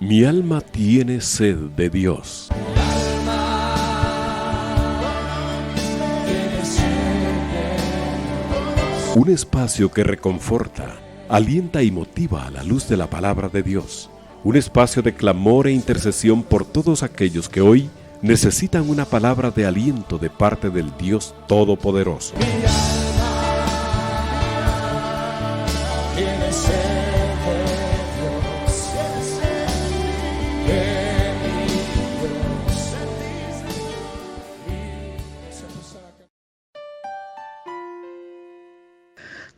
Mi alma tiene sed de Dios. Un espacio que reconforta, alienta y motiva a la luz de la palabra de Dios. Un espacio de clamor e intercesión por todos aquellos que hoy necesitan una palabra de aliento de parte del Dios Todopoderoso.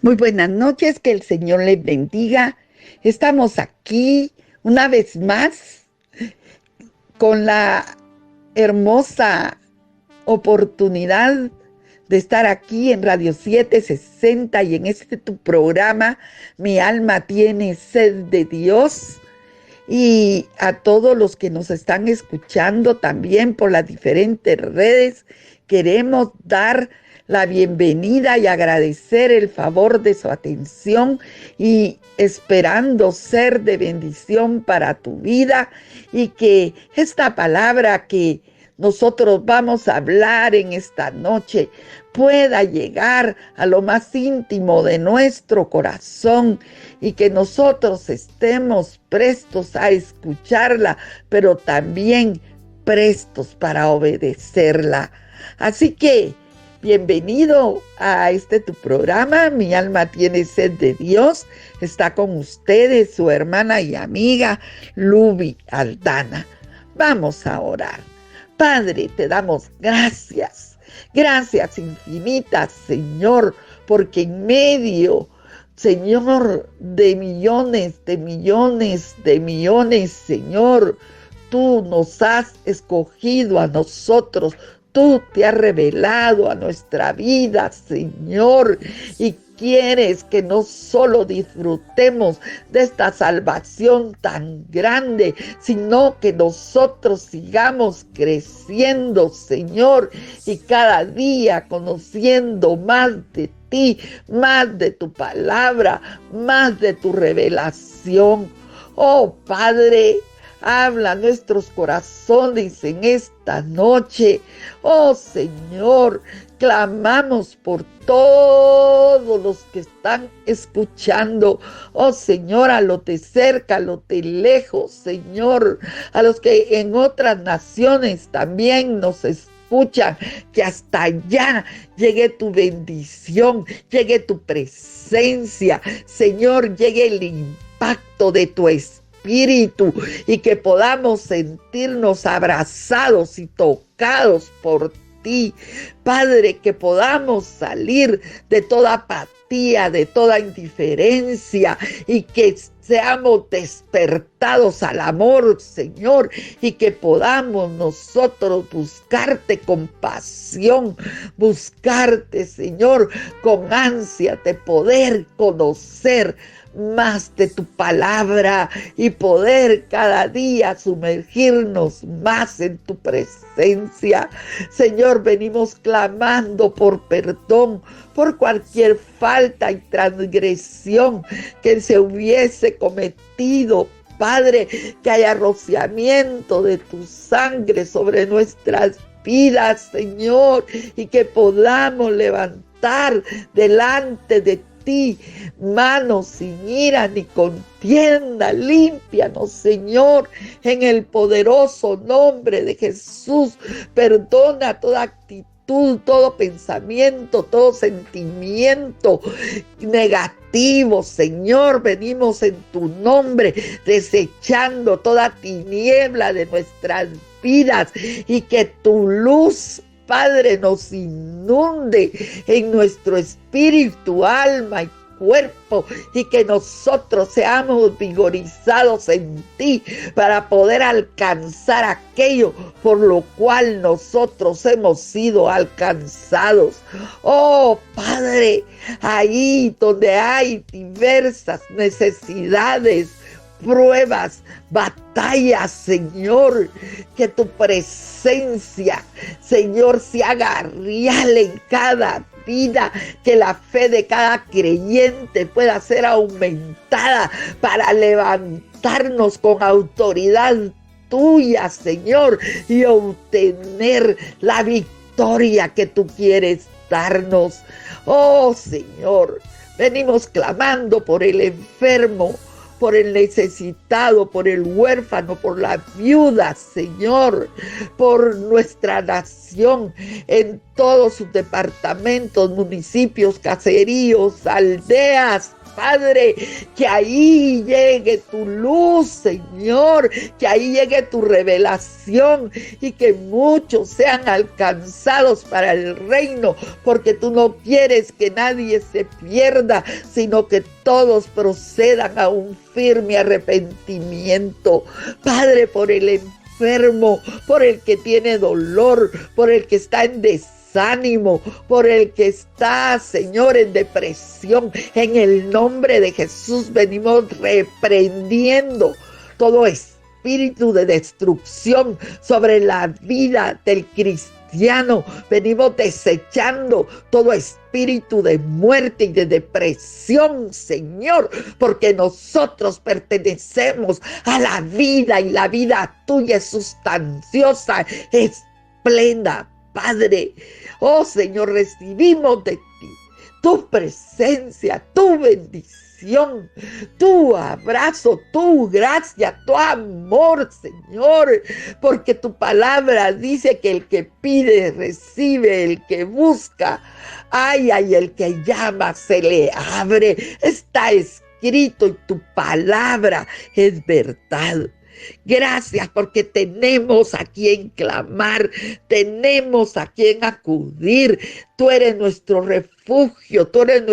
Muy buenas noches, que el Señor les bendiga. Estamos aquí una vez más con la hermosa oportunidad de estar aquí en Radio 760 y en este tu programa, Mi alma tiene sed de Dios. Y a todos los que nos están escuchando también por las diferentes redes, queremos dar la bienvenida y agradecer el favor de su atención y esperando ser de bendición para tu vida y que esta palabra que nosotros vamos a hablar en esta noche pueda llegar a lo más íntimo de nuestro corazón y que nosotros estemos prestos a escucharla, pero también prestos para obedecerla. Así que bienvenido a tu programa, Mi alma tiene sed de Dios. Está con ustedes su hermana y amiga Luby Aldana. Vamos a orar. Padre, te damos gracias, gracias infinitas, Señor, porque en medio, Señor, de millones, Señor, tú nos has escogido a nosotros. Tú te has revelado a nuestra vida, Señor, y quieres que no solo disfrutemos de esta salvación tan grande, sino que nosotros sigamos creciendo, Señor, y cada día conociendo más de ti, más de tu palabra, más de tu revelación. Oh, Padre, habla a nuestros corazones en esta noche. Oh, Señor, clamamos por todos los que están escuchando. Oh, Señor, a lo de cerca, a lo de lejos, Señor, a los que en otras naciones también nos escuchan, que hasta allá llegue tu bendición, llegue tu presencia, Señor, llegue el impacto de tu espíritu y que podamos sentirnos abrazados y tocados por ti, Padre, que podamos salir de toda apatía, de toda indiferencia y que seamos despertados al amor, Señor, y que podamos nosotros buscarte con pasión, buscarte, Señor, con ansia de poder conocer más de tu palabra y poder cada día sumergirnos más en tu presencia. Señor, venimos clamando por perdón, por cualquier falta y transgresión que se hubiese cometido. Padre, que haya rociamiento de tu sangre sobre nuestras vidas, Señor, y que podamos levantar delante de ti manos sin ira ni contienda. Límpianos, Señor, en el poderoso nombre de Jesús. Perdona toda actitud, todo pensamiento, todo sentimiento negativo, Señor. Venimos en tu nombre, desechando toda tiniebla de nuestras vidas y que tu luz, Padre, nos inunde en nuestro espíritu, alma y cuerpo y que nosotros seamos vigorizados en ti para poder alcanzar aquello por lo cual nosotros hemos sido alcanzados. Oh, Padre, ahí donde hay diversas necesidades, pruebas, batallas, Señor, que tu presencia, Señor, se haga real en cada vida, que la fe de cada creyente pueda ser aumentada para levantarnos con autoridad tuya, Señor, y obtener la victoria que tú quieres darnos. Oh, Señor, venimos clamando por el enfermo, por el necesitado, por el huérfano, por la viuda, Señor, por nuestra nación, en todos sus departamentos, municipios, caseríos, aldeas. Padre, que ahí llegue tu luz, Señor, que ahí llegue tu revelación y que muchos sean alcanzados para el reino, porque tú no quieres que nadie se pierda, sino que todos procedan a un firme arrepentimiento. Padre, por el enfermo, por el que tiene dolor, por el que está en desánimo, por el que está, Señor, en depresión, en el nombre de Jesús venimos reprendiendo todo espíritu de destrucción sobre la vida del cristiano. Venimos desechando todo espíritu de muerte y de depresión, Señor, porque nosotros pertenecemos a la vida y la vida tuya es sustanciosa, es plena. Padre, oh Señor, recibimos de ti tu presencia, tu bendición, tu abrazo, tu gracia, tu amor, Señor, porque tu palabra dice que el que pide recibe, el que busca, el que llama se le abre. Está escrito y tu palabra es verdad. Gracias porque tenemos a quien clamar, tenemos a quien acudir. Tú eres nuestro refugio, tú eres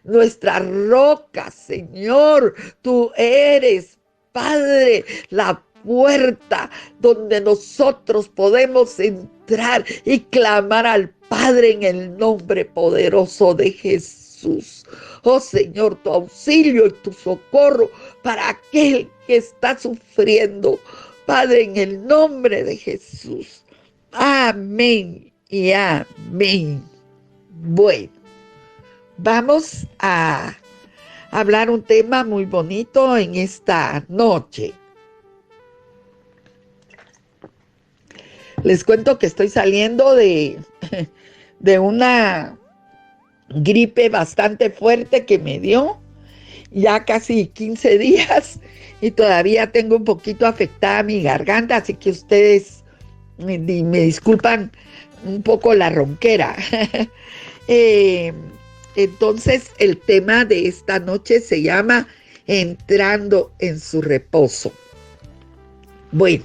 nuestra roca, Señor. Tú eres, Padre, la puerta donde nosotros podemos entrar y clamar al Padre en el nombre poderoso de Jesús. Oh Señor, tu auxilio y tu socorro para aquel que está sufriendo. Padre, en el nombre de Jesús. Amén y amén. Bueno, vamos a hablar un tema muy bonito en esta noche. Les cuento que estoy saliendo de una gripe bastante fuerte que me dio ya casi 15 días y todavía tengo un poquito afectada mi garganta, así que ustedes me disculpan un poco la ronquera. Entonces el tema de esta noche se llama Entrando en su reposo. Bueno,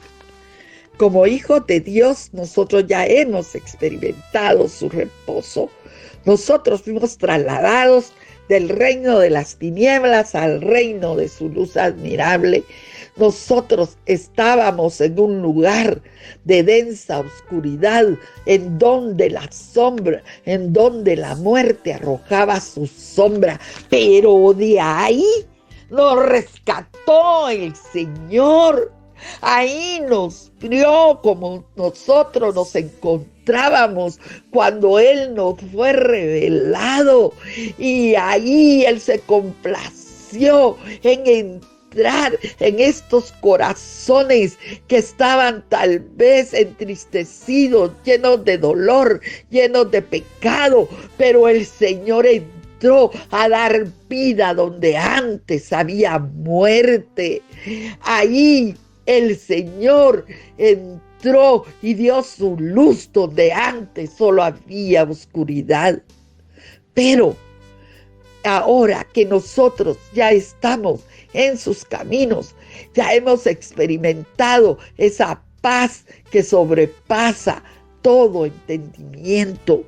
como hijos de Dios, nosotros ya hemos experimentado su reposo. Nosotros fuimos trasladados del reino de las tinieblas al reino de su luz admirable. Nosotros estábamos en un lugar de densa oscuridad, en donde la muerte arrojaba su sombra, pero de ahí nos rescató el Señor. Ahí nos vio como nosotros nos encontrábamos cuando Él nos fue revelado, y ahí Él se complació en entrar en estos corazones que estaban tal vez entristecidos, llenos de dolor, llenos de pecado, pero el Señor entró a dar vida donde antes había muerte. Ahí el Señor entró y dio su luz donde antes solo había oscuridad. Pero ahora que nosotros ya estamos en sus caminos, ya hemos experimentado esa paz que sobrepasa todo entendimiento.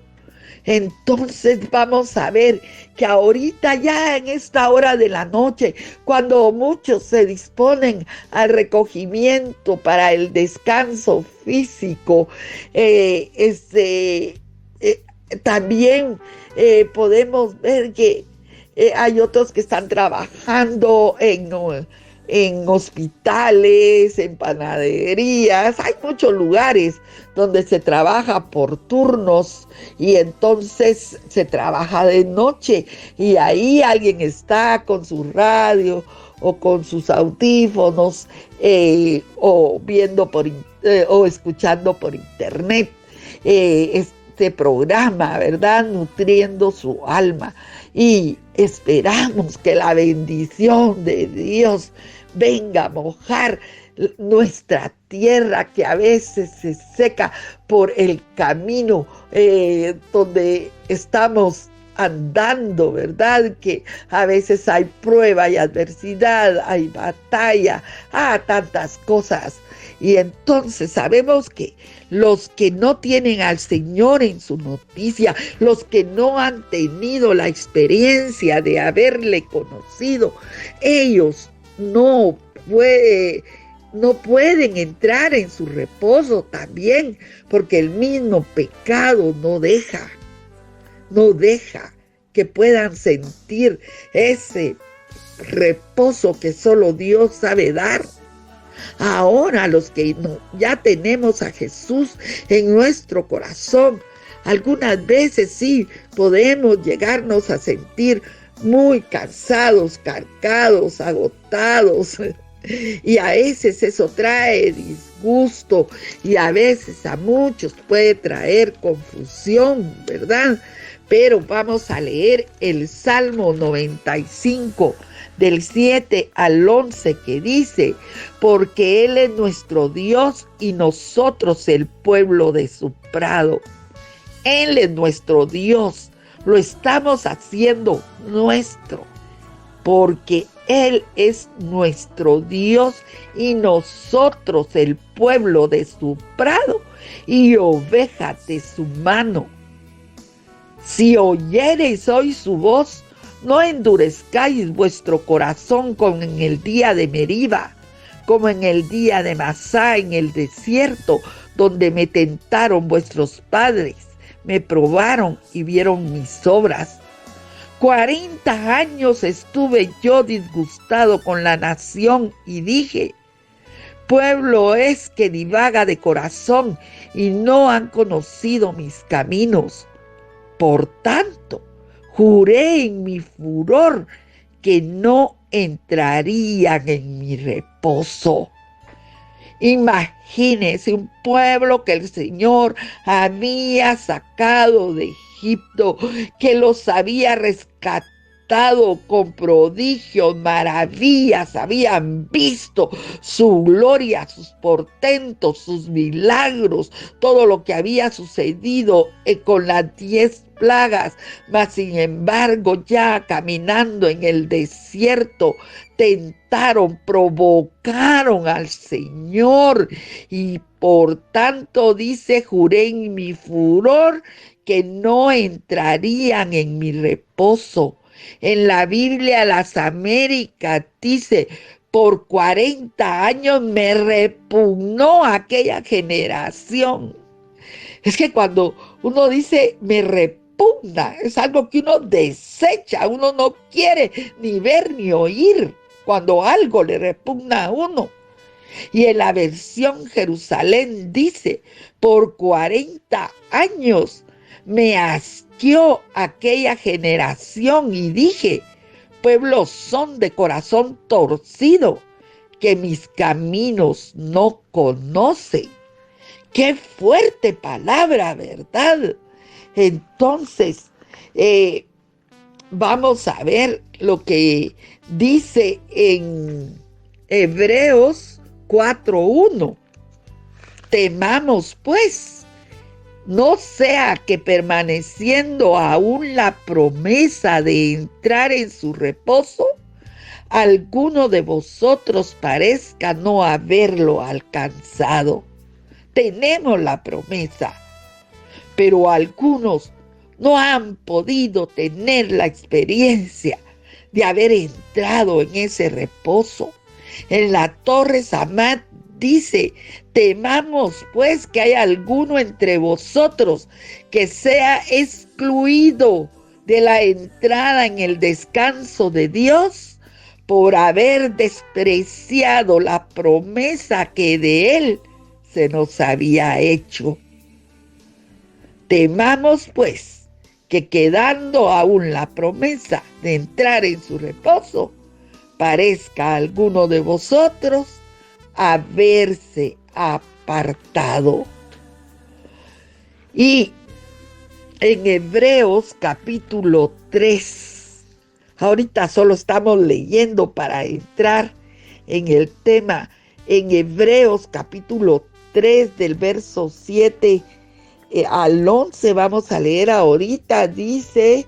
Entonces vamos a ver que ahorita ya en esta hora de la noche, cuando muchos se disponen al recogimiento para el descanso físico, también podemos ver que hay otros que están trabajando en hospitales, en panaderías. Hay muchos lugares donde se trabaja por turnos y entonces se trabaja de noche y ahí alguien está con su radio o con sus audífonos o viendo o escuchando por internet este programa, ¿verdad? Nutriendo su alma. Y esperamos que la bendición de Dios venga a mojar nuestra tierra que a veces se seca por el camino donde estamos andando, ¿verdad? Que a veces hay prueba y adversidad, hay batalla, tantas cosas. Y entonces sabemos que los que no tienen al Señor en su noticia, los que no han tenido la experiencia de haberle conocido, ellos no pueden entrar en su reposo también, porque el mismo pecado no deja que puedan sentir ese reposo que solo Dios sabe dar. Ahora los que ya tenemos a Jesús en nuestro corazón, algunas veces sí podemos llegarnos a sentir muy cansados, cargados, agotados. Y a veces eso trae disgusto y a veces a muchos puede traer confusión, ¿verdad? Pero vamos a leer el Salmo 95, del 7 al 11, que dice: porque Él es nuestro Dios y nosotros el pueblo de su prado. Él es nuestro Dios, lo estamos haciendo nuestro, porque Él es nuestro Dios y nosotros el pueblo de su prado y ovejas de su mano. Si oyereis hoy su voz, no endurezcáis vuestro corazón como en el día de Meriba, como en el día de Masá en el desierto, donde me tentaron vuestros padres, me probaron y vieron mis obras. 40 años estuve yo disgustado con la nación y dije: pueblo es que divaga de corazón y no han conocido mis caminos. Por tanto, juré en mi furor que no entrarían en mi reposo. Imagínense un pueblo que el Señor había sacado de Egipto, que los había rescatado con prodigios, maravillas, habían visto su gloria, sus portentos, sus milagros, todo lo que había sucedido con las 10 plagas, mas sin embargo ya caminando en el desierto tentaron, provocaron al Señor y por tanto dice: juré en mi furor que no entrarían en mi reposo. En la Biblia las Américas dice: por 40 años me repugnó aquella generación. Es que cuando uno dice me repugna, es algo que uno desecha, uno no quiere ni ver ni oír cuando algo le repugna a uno. Y en la versión Jerusalén dice: por 40 años me asqueó aquella generación y dije: pueblos son de corazón torcido, que mis caminos no conocen. Qué fuerte palabra, ¿verdad? Entonces, vamos a ver lo que dice en Hebreos 4:1. Temamos, pues, no sea que permaneciendo aún la promesa de entrar en su reposo, alguno de vosotros parezca no haberlo alcanzado. Tenemos la promesa, pero algunos no han podido tener la experiencia de haber entrado en ese reposo. En la Torre Samad dice: temamos pues que haya alguno entre vosotros que sea excluido de la entrada en el descanso de Dios. por haber despreciado la promesa que de Él se nos había hecho. Temamos, pues, que quedando aún la promesa de entrar en su reposo, parezca a alguno de vosotros haberse apartado. Y en Hebreos capítulo 3, ahorita solo estamos leyendo para entrar en el tema. En Hebreos capítulo 3 del verso 7 al 11 vamos a leer ahorita. Dice,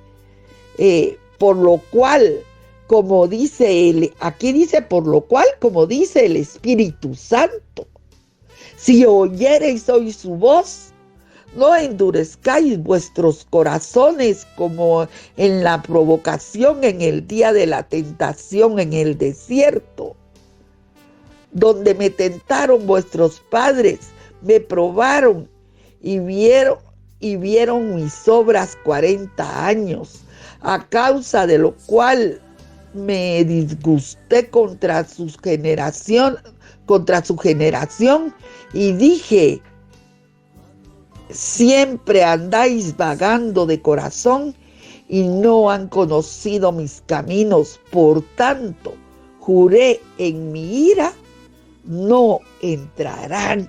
por lo cual, como dice aquí dice por lo cual, como dice el Espíritu Santo, si oyereis hoy su voz, no endurezcáis vuestros corazones como en la provocación en el día de la tentación en el desierto, donde me tentaron vuestros padres, me probaron y vieron mis obras 40 años, a causa de lo cual me disgusté contra su generación y dije, siempre andáis vagando de corazón y no han conocido mis caminos. Por tanto, juré en mi ira, no entrarán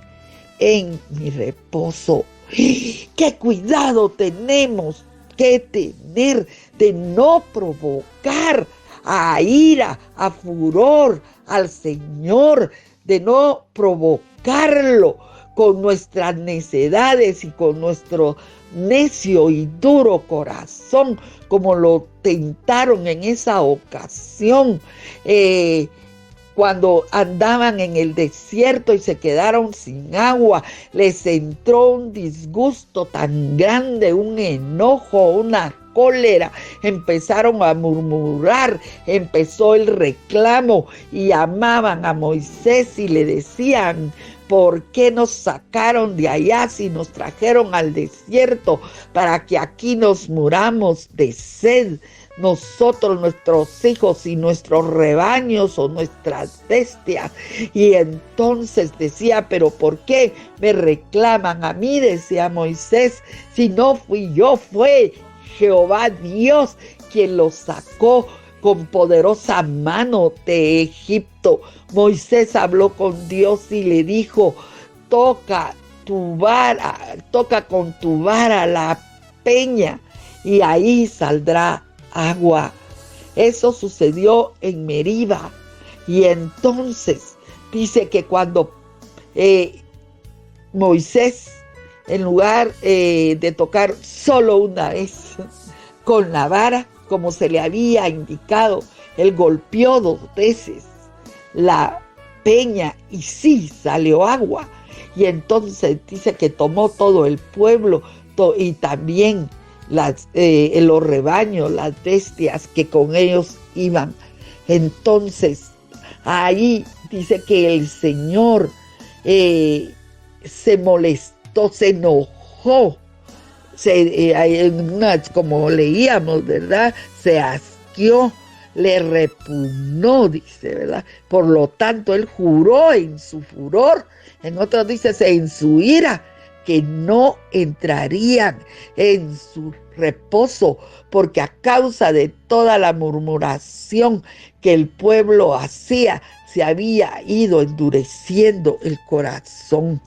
en mi reposo. ¡Qué cuidado tenemos que tener de no provocar a ira, a furor al Señor, de no provocarlo con nuestras necedades y con nuestro necio y duro corazón, como lo tentaron en esa ocasión, cuando andaban en el desierto y se quedaron sin agua. Les entró un disgusto tan grande, un enojo, una cólera, empezaron a murmurar, empezó el reclamo y llamaban a Moisés y le decían, ¿por qué nos sacaron de allá si nos trajeron al desierto para que aquí nos muramos de sed? Nosotros, nuestros hijos y nuestros rebaños o nuestras bestias. Y entonces decía, pero ¿por qué me reclaman a mí? Decía Moisés, si no fui yo, fue Jehová Dios quien los sacó con poderosa mano de Egipto. Moisés habló con Dios y le dijo, toca con tu vara la peña y ahí saldrá agua. Eso sucedió en Meriba. Y entonces dice que cuando Moisés, en lugar de tocar solo una vez con la vara, como se le había indicado, él golpeó 2 veces la peña y sí salió agua. Y entonces dice que tomó todo el pueblo y también los rebaños, las bestias que con ellos iban. Entonces ahí dice que el Señor se molestó, se enojó, como leíamos, ¿verdad? Se asqueó, le repugnó, dice, ¿verdad? Por lo tanto, él juró en su furor, en otros dice en su ira, que no entrarían en su reposo, porque a causa de toda la murmuración que el pueblo hacía, se había ido endureciendo el corazón.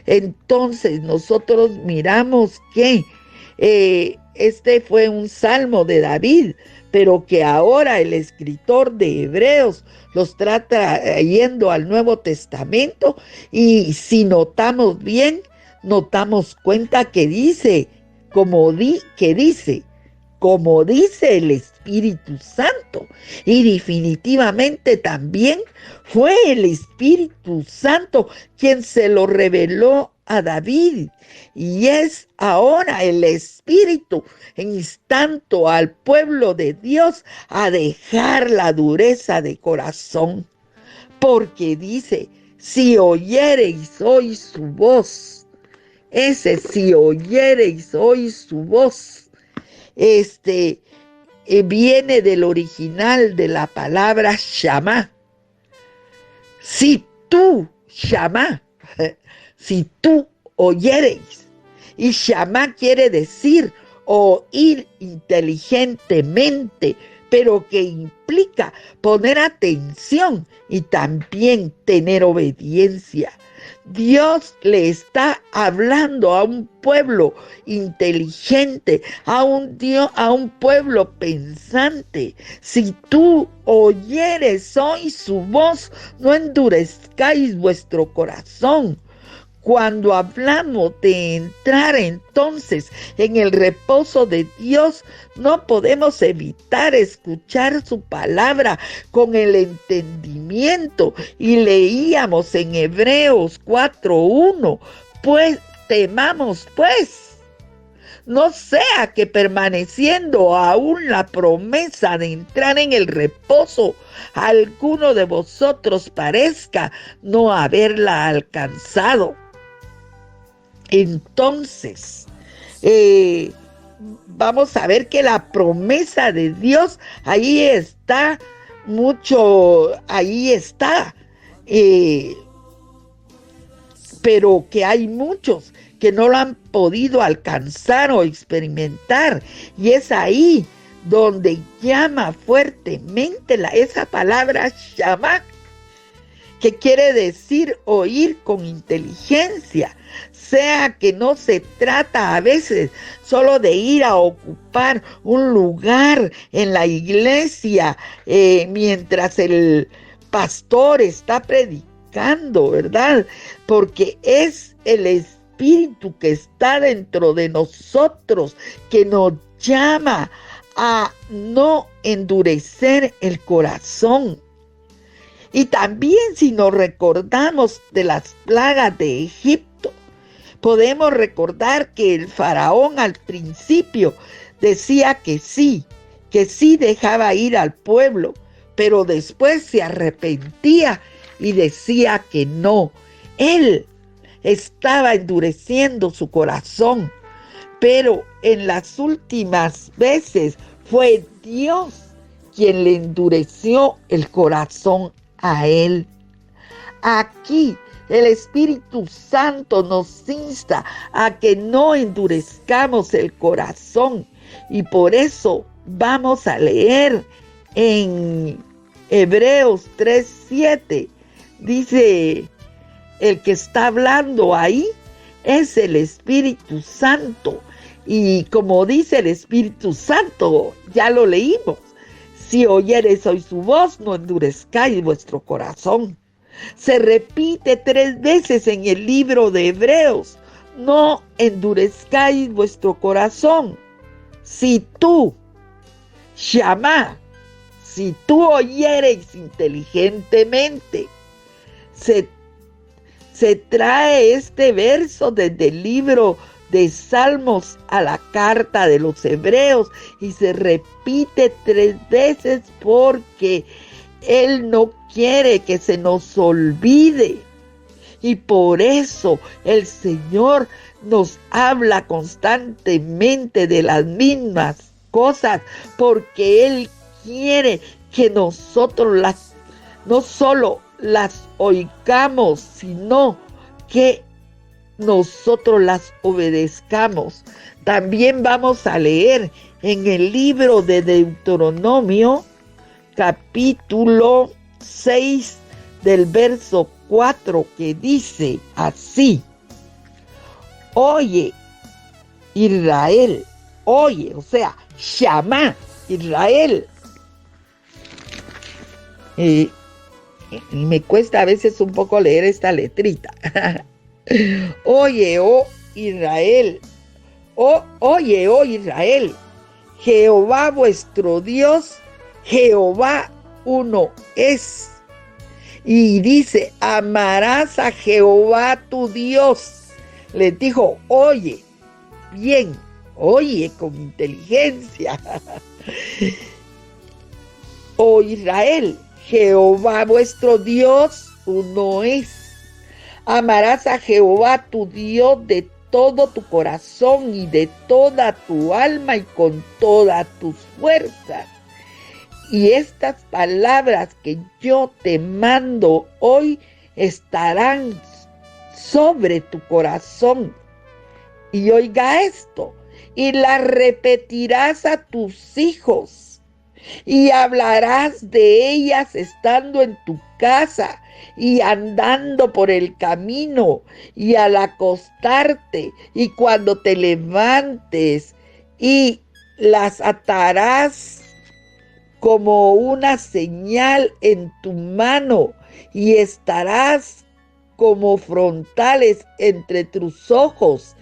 Entonces nosotros miramos que este fue un salmo de David, pero que ahora el escritor de Hebreos los trata yendo al Nuevo Testamento, y si notamos bien, notamos cuenta que dice, como dice el Espíritu Santo. Y definitivamente también fue el Espíritu Santo quien se lo reveló a David. Y es ahora el Espíritu instando al pueblo de Dios a dejar la dureza de corazón. Porque dice, si oyereis hoy su voz, si oyereis hoy su voz, viene del original de la palabra Shamá. Si tú, Shamá, si tú oyereis. Y Shamá quiere decir oír inteligentemente, pero que implica poner atención y también tener obediencia. Dios le está hablando a un pueblo inteligente, a un pueblo pensante. Si tú oyeres hoy su voz, no endurezcáis vuestro corazón. Cuando hablamos de entrar entonces en el reposo de Dios, no podemos evitar escuchar su palabra con el entendimiento. Y leíamos en Hebreos 4:1, pues temamos pues, no sea que permaneciendo aún la promesa de entrar en el reposo, alguno de vosotros parezca no haberla alcanzado. Entonces, vamos a ver que la promesa de Dios, ahí está, pero que hay muchos que no lo han podido alcanzar o experimentar, y es ahí donde llama fuertemente esa palabra Shamá, que quiere decir oír con inteligencia. Sea que no se trata a veces solo de ir a ocupar un lugar en la iglesia mientras el pastor está predicando, ¿verdad? Porque es el Espíritu que está dentro de nosotros que nos llama a no endurecer el corazón. Y también si nos recordamos de las plagas de Egipto, podemos recordar que el faraón al principio decía que sí dejaba ir al pueblo, pero después se arrepentía y decía que no. Él estaba endureciendo su corazón, pero en las últimas veces fue Dios quien le endureció el corazón a él. Aquí el Espíritu Santo nos insta a que no endurezcamos el corazón, y por eso vamos a leer en Hebreos 3:7. Dice, el que está hablando ahí es el Espíritu Santo, y como dice el Espíritu Santo, ya lo leímos: si oyereis hoy su voz, no endurezcáis vuestro corazón. Se repite 3 veces en el libro de Hebreos: no endurezcáis vuestro corazón. Si tú, Shamá, si tú oyereis inteligentemente. Se trae este verso desde el libro de Salmos a la carta de los Hebreos, y se repite 3 veces porque Él no quiere que se nos olvide. Y por eso el Señor nos habla constantemente de las mismas cosas, porque Él quiere que nosotros no solo las oigamos, sino que nosotros las obedezcamos. También vamos a leer en el libro de Deuteronomio, capítulo 6, del verso 4, que dice así: oye, Israel, oye, o sea, Shamá, Israel. Y me cuesta a veces un poco leer esta letrita. Oye, oh Israel, oye, oh Israel, Jehová vuestro Dios, Jehová uno es. Y dice: amarás a Jehová tu Dios. Les dijo: oye, bien, oye con inteligencia. Oh Israel, Jehová vuestro Dios uno es. Amarás a Jehová tu Dios de todo tu corazón y de toda tu alma y con todas tus fuerzas. Y estas palabras que yo te mando hoy estarán sobre tu corazón. Y oiga esto, y las repetirás a tus hijos, y hablarás de ellas estando en tu casa, y andando por el camino, y al acostarte, y cuando te levantes, y las atarás como una señal en tu mano, y estarás como frontales entre tus ojos,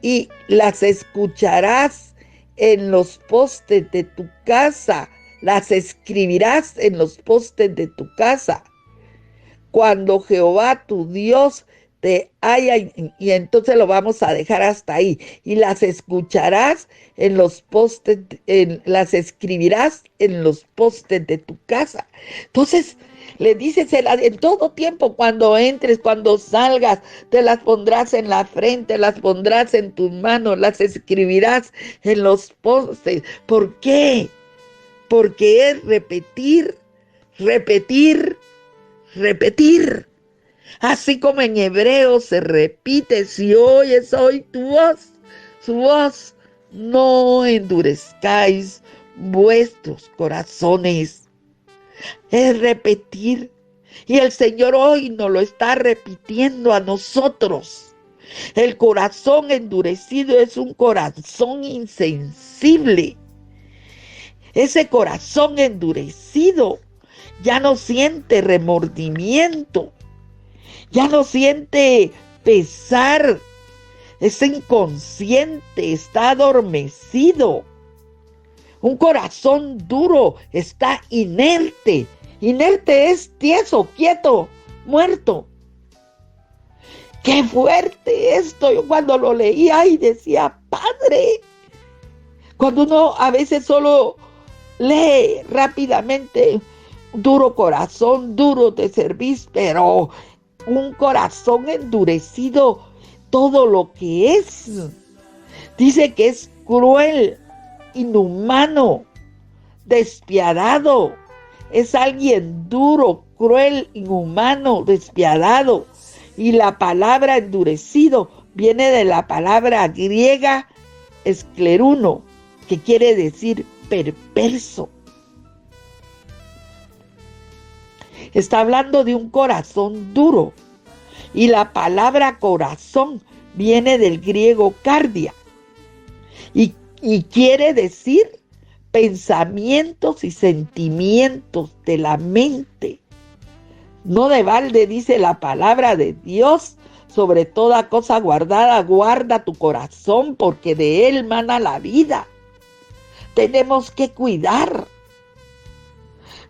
y las escucharás en los postes de tu casa, las escribirás en los postes de tu casa. Cuando Jehová tu Dios te haya, y entonces lo vamos a dejar hasta ahí, y las escucharás en los postes, las escribirás en los postes de tu casa. Entonces le dices en todo tiempo, cuando entres, cuando salgas, te las pondrás en la frente, las pondrás en tus manos, las escribirás en los postes. ¿Por qué? Porque es repetir, repetir, repetir. Así como en hebreo se repite, si oyes hoy su voz, no endurezcáis vuestros corazones. Es repetir. Y el Señor hoy nos lo está repitiendo a nosotros. El corazón endurecido es un corazón insensible. Ese corazón endurecido ya no siente remordimiento, ya no siente pesar, es inconsciente, está adormecido. Un corazón duro está inerte. Inerte es tieso, quieto, muerto. ¡Qué fuerte esto! Yo cuando lo leía y decía, Padre, cuando uno a veces solo lee rápidamente, duro corazón, duro te servís, pero un corazón endurecido, todo lo que es. Dice que es cruel, inhumano, despiadado. Es alguien duro, cruel, inhumano, despiadado. Y la palabra endurecido viene de la palabra griega escleruno, que quiere decir perverso. Está hablando de un corazón duro. Y la palabra corazón viene del griego cardia. Y quiere decir pensamientos y sentimientos de la mente. No de balde dice la palabra de Dios, sobre toda cosa guardada, guarda tu corazón, porque de él mana la vida. Tenemos que cuidar,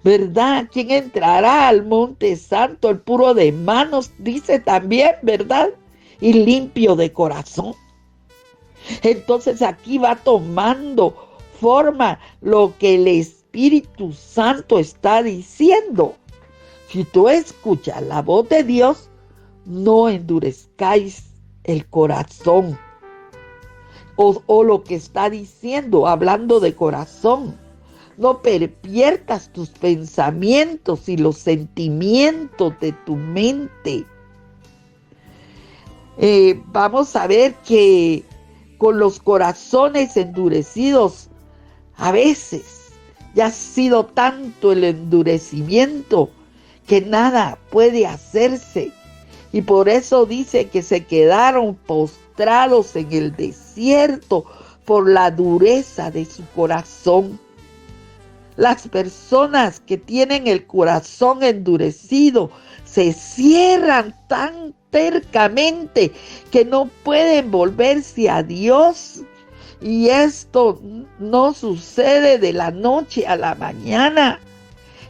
¿verdad? ¿Quién entrará al monte santo? El puro de manos, dice también, ¿verdad? Y limpio de corazón. Entonces aquí va tomando forma lo que el Espíritu Santo está diciendo. Si tú escuchas la voz de Dios, no endurezcáis el corazón. O lo que está diciendo, hablando de corazón. No perviertas tus pensamientos y los sentimientos de tu mente. Vamos a ver que con los corazones endurecidos, a veces ya ha sido tanto el endurecimiento que nada puede hacerse. Y por eso dice que se quedaron postrados en el desierto por la dureza de su corazón. Las personas que tienen el corazón endurecido se cierran tan tercamente que no pueden volverse a Dios. Y esto no sucede de la noche a la mañana.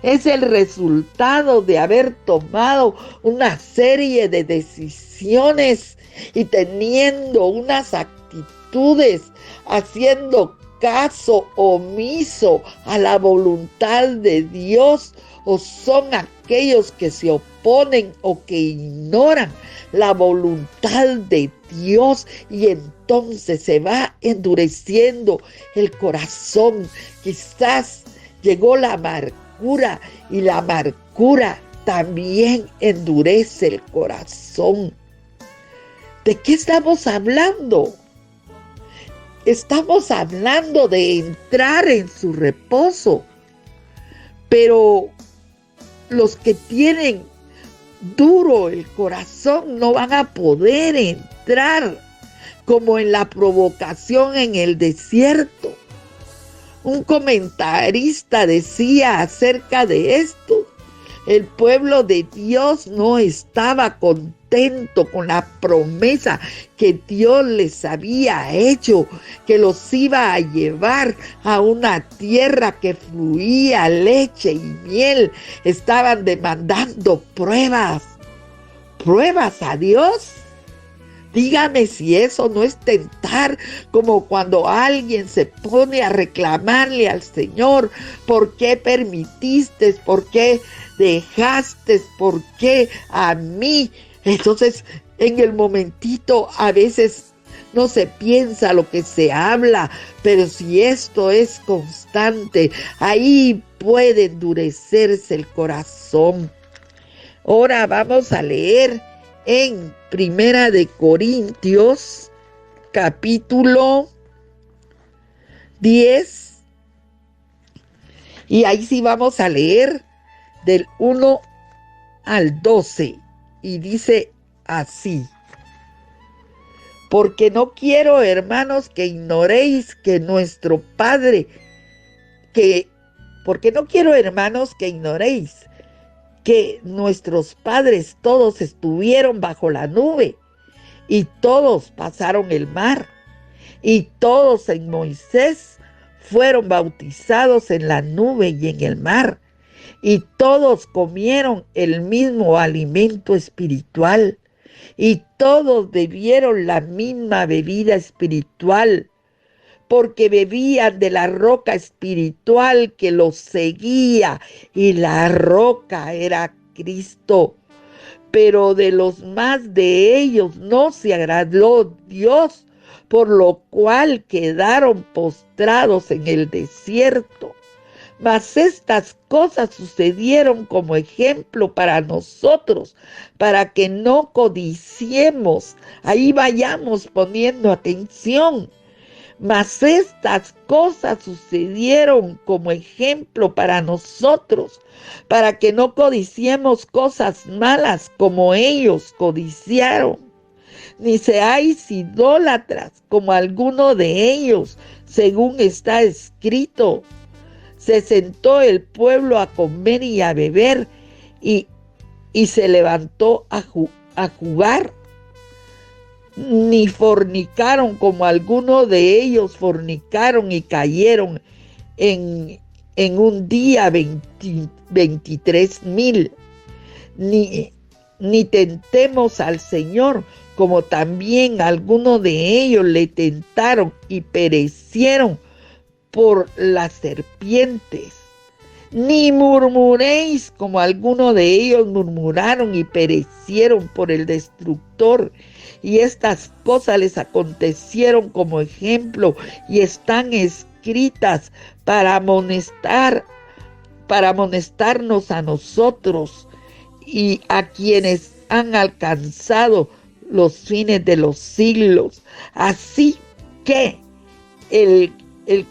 Es el resultado de haber tomado una serie de decisiones y teniendo unas actitudes, haciendo caso omiso a la voluntad de Dios, o son aquellos que se oponen oponen o que ignoran la voluntad de Dios, y entonces se va endureciendo el corazón. Quizás llegó la amargura, y la amargura también endurece el corazón. ¿De qué estamos hablando? Estamos hablando de entrar en su reposo, pero los que tienen duro el corazón no van a poder entrar, como en la provocación en el desierto. Un comentarista decía acerca de esto: el pueblo de Dios no estaba contento con la promesa que Dios les había hecho, que los iba a llevar a una tierra que fluía leche y miel. Estaban demandando pruebas a Dios. Dígame si eso no es tentar, como cuando alguien se pone a reclamarle al Señor: ¿por qué permitiste? ¿Por qué dejaste? ¿Por qué a mí? Entonces, en el momentito, a veces no se piensa lo que se habla, pero si esto es constante, ahí puede endurecerse el corazón. Ahora vamos a leer en Primera de Corintios, capítulo 10, y ahí sí vamos a leer del 1 al 12, y dice así: porque no quiero, hermanos, que ignoréis que nuestro Padre, porque no quiero, hermanos, que ignoréis que nuestros padres todos estuvieron bajo la nube, y todos pasaron el mar, y todos en Moisés fueron bautizados en la nube y en el mar, y todos comieron el mismo alimento espiritual, y todos bebieron la misma bebida espiritual, porque bebían de la roca espiritual que los seguía, y la roca era Cristo. Pero de los más de ellos no se agradó Dios, por lo cual quedaron postrados en el desierto. Mas estas cosas sucedieron como ejemplo para nosotros, para que no codiciemos. Ahí vayamos poniendo atención. Mas estas cosas sucedieron como ejemplo para nosotros, para que no codiciemos cosas malas como ellos codiciaron. Ni seáis idólatras como alguno de ellos, según está escrito: se sentó el pueblo a comer y a beber, y se levantó a jugar. Ni fornicaron como algunos de ellos fornicaron y cayeron en un día 23,000. Ni tentemos al Señor, como también algunos de ellos le tentaron y perecieron por las serpientes. Ni murmuréis, como algunos de ellos murmuraron y perecieron por el destructor. Y estas cosas les acontecieron como ejemplo, y están escritas para amonestarnos a nosotros y a quienes han alcanzado los fines de los siglos. Así que el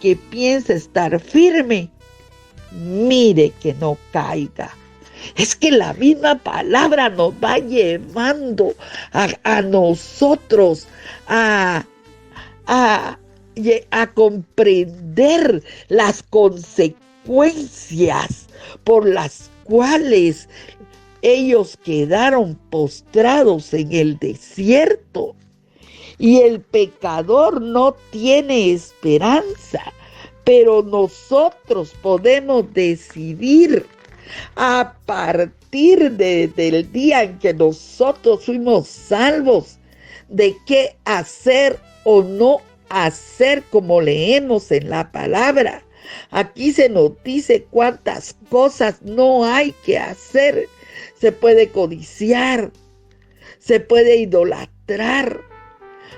que piensa estar firme, mire que no caiga. Es que la misma palabra nos va llevando a nosotros a comprender las consecuencias por las cuales ellos quedaron postrados en el desierto. Y el pecador no tiene esperanza, pero nosotros podemos decidir a partir del día en que nosotros fuimos salvos, de qué hacer o no hacer, como leemos en la palabra. Aquí se nos dice cuántas cosas no hay que hacer. se puede codiciar, se puede idolatrar.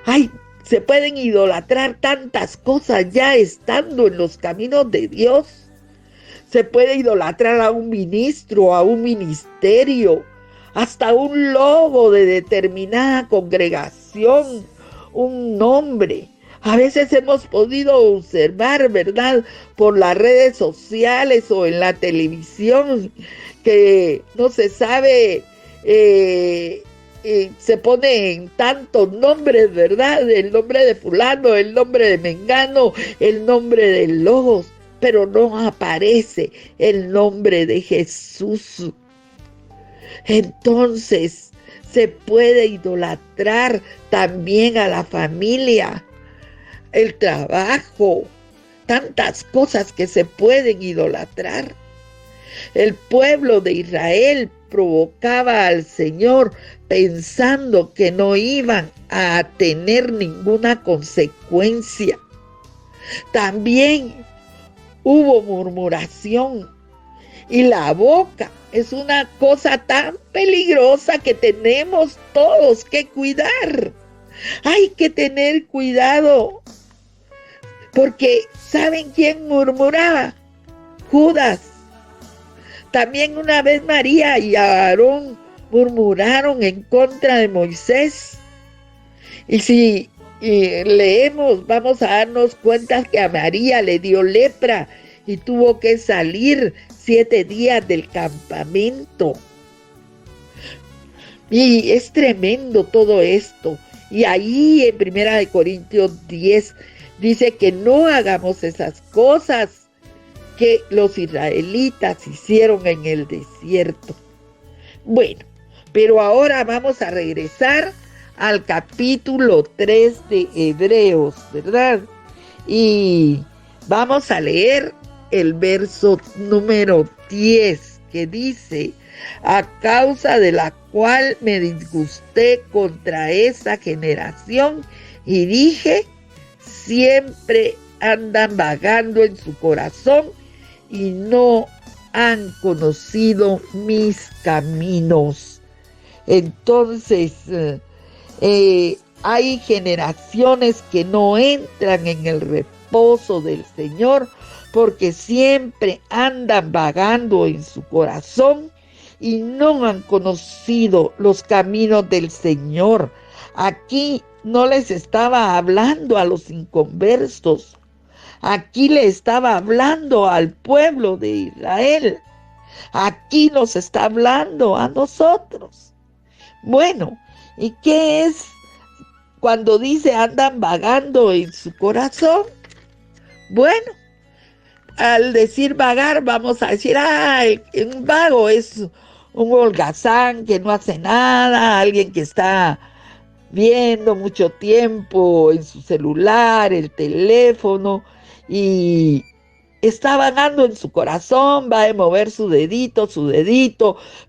Ay, se pueden idolatrar tantas cosas ya estando en los caminos de Dios. Se puede idolatrar a un ministro, a un ministerio, hasta un logo de determinada congregación, un nombre. A veces hemos podido observar, ¿verdad?, por las redes sociales o en la televisión, que no se sabe, se ponen tantos nombres, ¿verdad? El nombre de fulano, el nombre de mengano, el nombre de logos, pero no aparece el nombre de Jesús. Entonces, se puede idolatrar también a la familia, el trabajo, tantas cosas que se pueden idolatrar. El pueblo de Israel provocaba al Señor pensando que no iban a tener ninguna consecuencia. También hubo murmuración, y la boca es una cosa tan peligrosa que tenemos todos que cuidar. Hay que tener cuidado, porque ¿saben quién murmuraba? Judas. También una vez María y Aarón murmuraron en contra de Moisés. Y si leemos, vamos a darnos cuenta que a María le dio lepra y tuvo que salir 7 días del campamento. Y es tremendo todo esto. Y ahí en 1 Corintios 10 dice que no hagamos esas cosas que los israelitas hicieron en el desierto. Bueno, pero ahora vamos a regresar al capítulo 3 de Hebreos, ¿verdad? Y vamos a leer el verso número 10, que dice: a causa de la cual me disgusté contra esa generación y dije, siempre andan vagando en su corazón y no han conocido mis caminos. Entonces, hay generaciones que no entran en el reposo del Señor porque siempre andan vagando en su corazón y no han conocido los caminos del Señor. Aquí no les estaba hablando a los inconversos. Aquí le estaba hablando al pueblo de Israel. Aquí nos está hablando a nosotros. Bueno, ¿y qué es cuando dice andan vagando en su corazón? Bueno, al decir vagar, vamos a decir, un vago es un holgazán que no hace nada, alguien que está viendo mucho tiempo en su celular, el teléfono, y está vagando en su corazón, va a mover su dedito,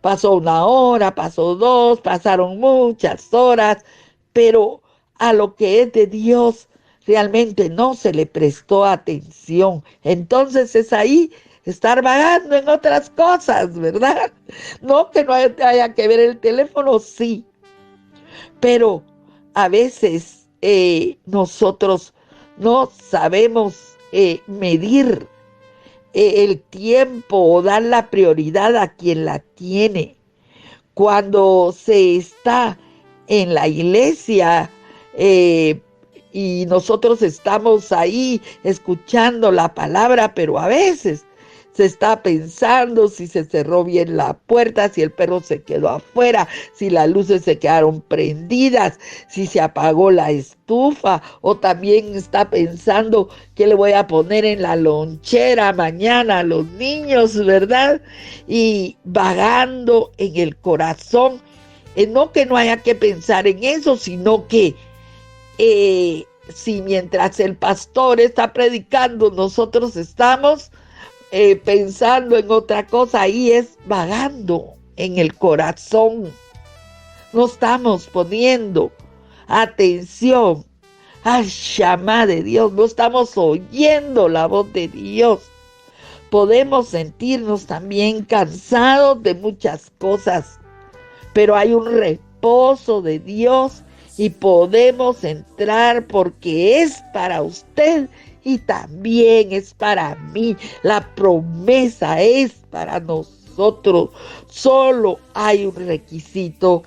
pasó 1 hora, pasó 2, pasaron muchas horas, pero a lo que es de Dios realmente no se le prestó atención. Entonces es ahí estar vagando en otras cosas, ¿verdad? No que no haya que ver el teléfono, sí, pero a veces nosotros no sabemos medir el tiempo o dar la prioridad a quien la tiene. Cuando se está en la iglesia y nosotros estamos ahí escuchando la palabra, pero a veces se está pensando si se cerró bien la puerta, si el perro se quedó afuera, si las luces se quedaron prendidas, si se apagó la estufa, o también está pensando qué le voy a poner en la lonchera mañana a los niños, ¿verdad? Y vagando en el corazón, no que no haya que pensar en eso, sino que si mientras el pastor está predicando nosotros estamos pensando en otra cosa, ahí es vagando en el corazón. No estamos poniendo atención al llamado de Dios, no estamos oyendo la voz de Dios. Podemos sentirnos también cansados de muchas cosas, pero hay un reposo de Dios y podemos entrar porque es para usted y también es para mí. La promesa es para nosotros. Solo hay un requisito: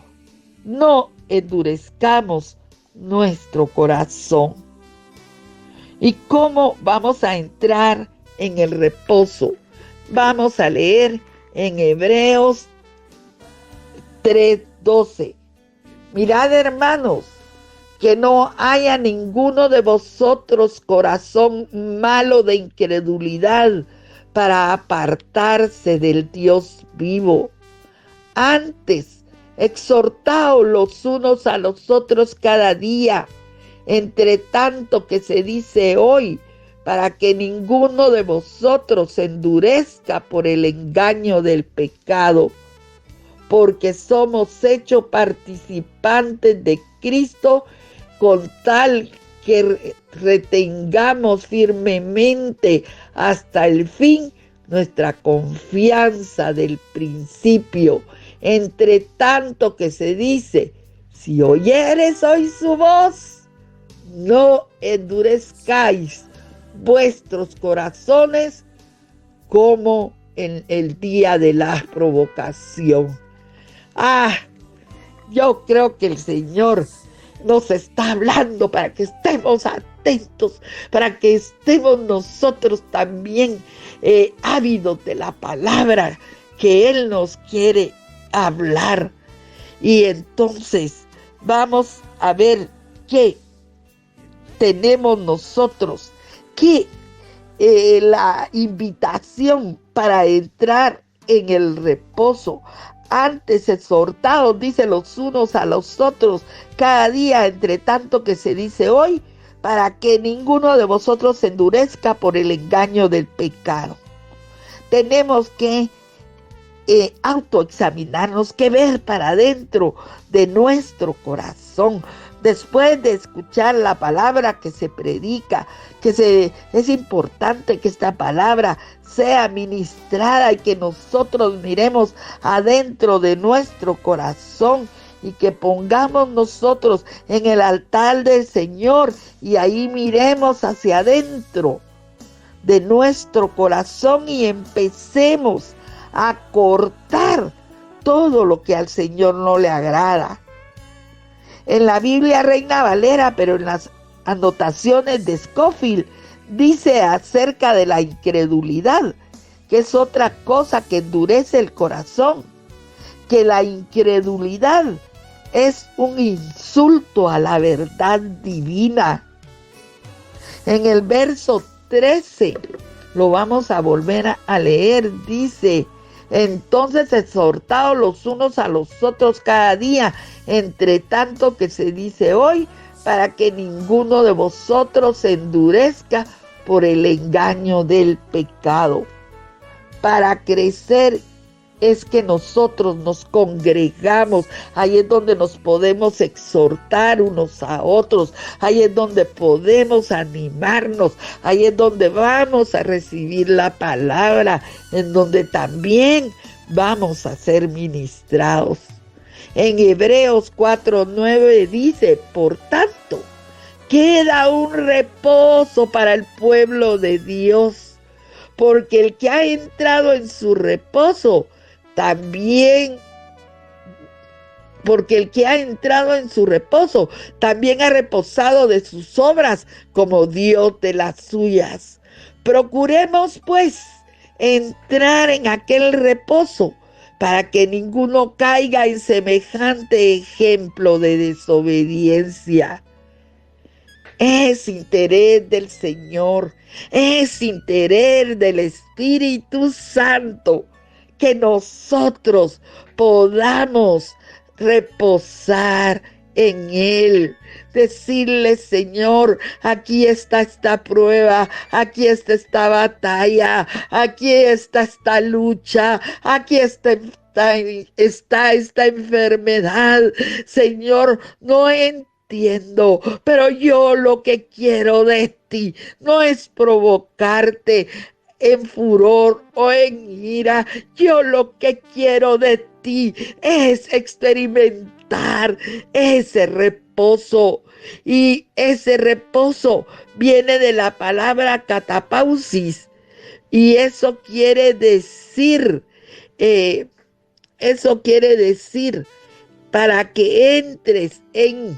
no endurezcamos nuestro corazón. ¿Y cómo vamos a entrar en el reposo? Vamos a leer en Hebreos 3:12. Mirad, hermanos, que no haya ninguno de vosotros corazón malo de incredulidad para apartarse del Dios vivo. Antes, exhortaos los unos a los otros cada día, entre tanto que se dice hoy, para que ninguno de vosotros se endurezca por el engaño del pecado, porque somos hechos participantes de Cristo, con tal que retengamos firmemente hasta el fin nuestra confianza del principio. Entre tanto que se dice, si oyeres hoy su voz, no endurezcáis vuestros corazones como en el día de la provocación. Yo creo que el Señor nos está hablando para que estemos atentos, para que estemos nosotros también ávidos de la palabra que Él nos quiere hablar. Y entonces vamos a ver qué tenemos nosotros, que la invitación para entrar en el reposo. Antes exhortados, dice, los unos a los otros cada día, entre tanto que se dice hoy, para que ninguno de vosotros se endurezca por el engaño del pecado. Tenemos que autoexaminarnos, que ver para adentro de nuestro corazón. Después de escuchar la palabra que se predica, es importante que esta palabra sea ministrada y que nosotros miremos adentro de nuestro corazón y que pongamos nosotros en el altar del Señor y ahí miremos hacia adentro de nuestro corazón y empecemos a cortar todo lo que al Señor no le agrada. En la Biblia Reina Valera, pero en las anotaciones de Scofield, dice acerca de la incredulidad, que es otra cosa que endurece el corazón, que la incredulidad es un insulto a la verdad divina. En el verso 13, lo vamos a volver a leer, dice: entonces exhortaos los unos a los otros cada día, entre tanto que se dice hoy, para que ninguno de vosotros se endurezca por el engaño del pecado. Para crecer es que nosotros nos congregamos, ahí es donde nos podemos exhortar unos a otros, ahí es donde podemos animarnos, ahí es donde vamos a recibir la palabra, en donde también vamos a ser ministrados. En Hebreos 4:9 dice: por tanto, queda un reposo para el pueblo de Dios, porque el que ha entrado en su reposo, también ha reposado de sus obras como Dios de las suyas. Procuremos pues entrar en aquel reposo, para que ninguno caiga en semejante ejemplo de desobediencia. Es interés del Señor, es interés del Espíritu Santo que nosotros podamos reposar en Él. Decirle: Señor, aquí está esta prueba, aquí está esta batalla, aquí está esta lucha, aquí está esta enfermedad. Señor, no entiendo, pero yo lo que quiero de ti no es provocarte en furor o en ira. Yo lo que quiero de ti es experimentar ese reposo. Y ese reposo viene de la palabra catapausis. Y eso quiere decir, eh, para que entres en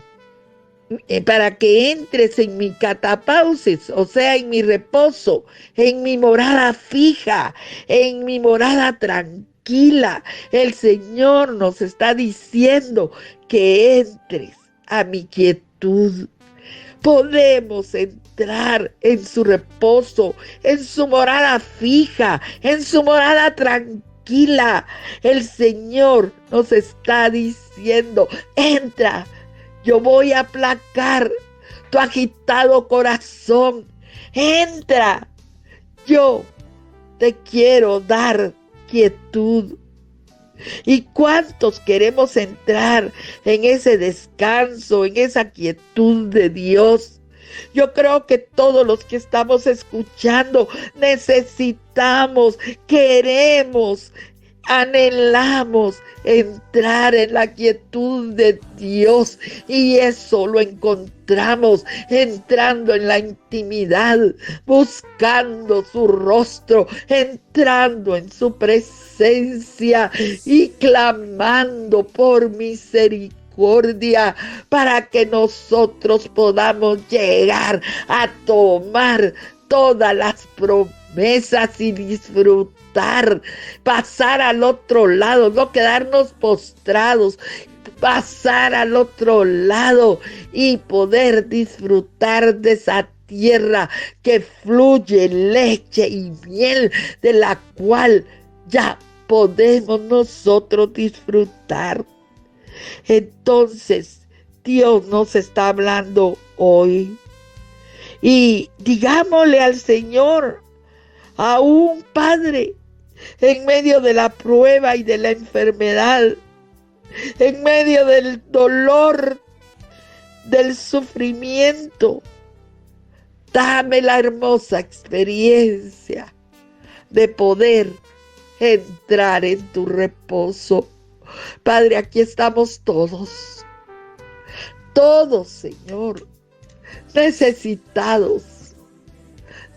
mi catapausis, o sea, en mi reposo, en mi morada fija, en mi morada tranquila. El Señor nos está diciendo que entres a mi quietud. Podemos entrar en su reposo, en su morada fija, en su morada tranquila. El Señor nos está diciendo: entra, yo voy a aplacar tu agitado corazón. Entra, yo te quiero dar quietud. ¿Y cuántos queremos entrar en ese descanso, en esa quietud de Dios? Yo creo que todos los que estamos escuchando necesitamos, queremos, anhelamos entrar en la quietud de Dios, y eso lo encontramos entrando en la intimidad, buscando su rostro, entrando en su presencia y clamando por misericordia, para que nosotros podamos llegar a tomar todas las promesas y disfrutar, pasar al otro lado, no quedarnos postrados, pasar al otro lado y poder disfrutar de esa tierra que fluye leche y miel, de la cual ya podemos nosotros disfrutar. Entonces, Dios nos está hablando hoy, y digámosle al Señor, aún Padre, en medio de la prueba y de la enfermedad, en medio del dolor, del sufrimiento, dame la hermosa experiencia de poder entrar en tu reposo. Padre, aquí estamos todos, Señor, necesitados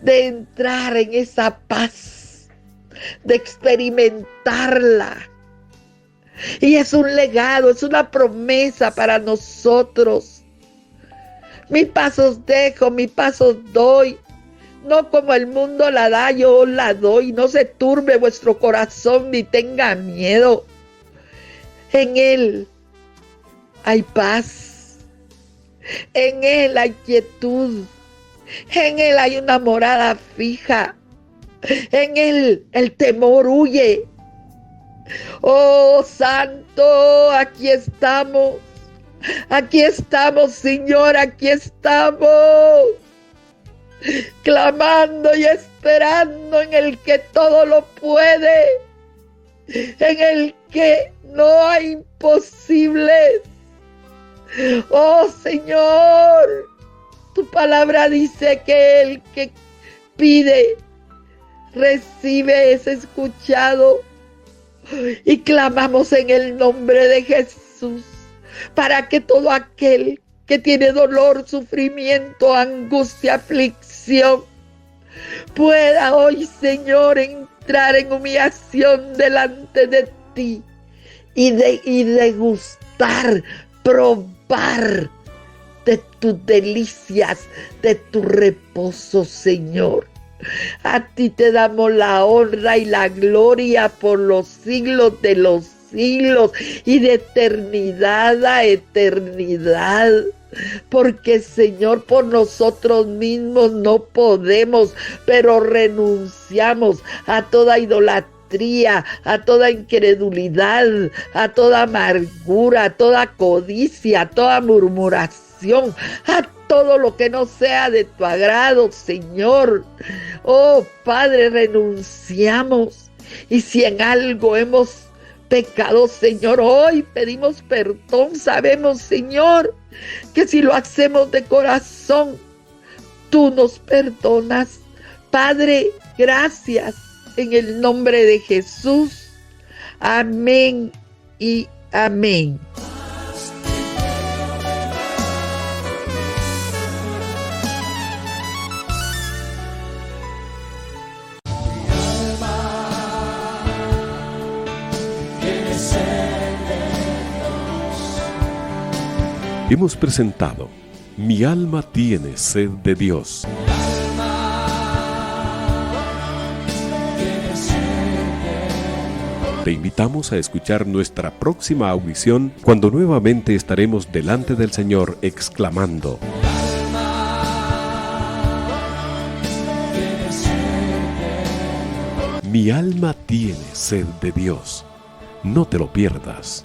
de entrar en esa paz, de experimentarla. Y es un legado, es una promesa para nosotros. Mi paz os dejo, mi paz os doy. No como el mundo la da, yo la doy. No se turbe vuestro corazón ni tenga miedo. En Él hay paz. En Él hay quietud. En Él hay una morada fija. En Él el temor huye. Oh Santo, aquí estamos. Aquí estamos, Señor, aquí estamos. Clamando y esperando en el que todo lo puede. En el que no hay imposibles. Oh Señor, tu palabra dice que el que pide, recibe, es escuchado. Y clamamos en el nombre de Jesús, para que todo aquel que tiene dolor, sufrimiento, angustia, aflicción, pueda hoy, Señor, entrar en humillación delante de ti y degustar, probar de tus delicias, de tu reposo, Señor. A ti te damos la honra y la gloria por los siglos de los siglos y de eternidad a eternidad. Porque, Señor, por nosotros mismos no podemos, pero renunciamos a toda idolatría, a toda incredulidad, a toda amargura, a toda codicia, a toda murmuración, a todo lo que no sea de tu agrado, Señor. Oh, Padre, renunciamos. Y si en algo hemos pecado, Señor, hoy pedimos perdón. Sabemos, Señor, que si lo hacemos de corazón, tú nos perdonas. Padre, gracias en el nombre de Jesús. Amén y amén. Hemos presentado Mi alma tiene sed de Dios. Te invitamos a escuchar nuestra próxima audición cuando nuevamente estaremos delante del Señor exclamando: Mi alma tiene sed de Dios. No te lo pierdas.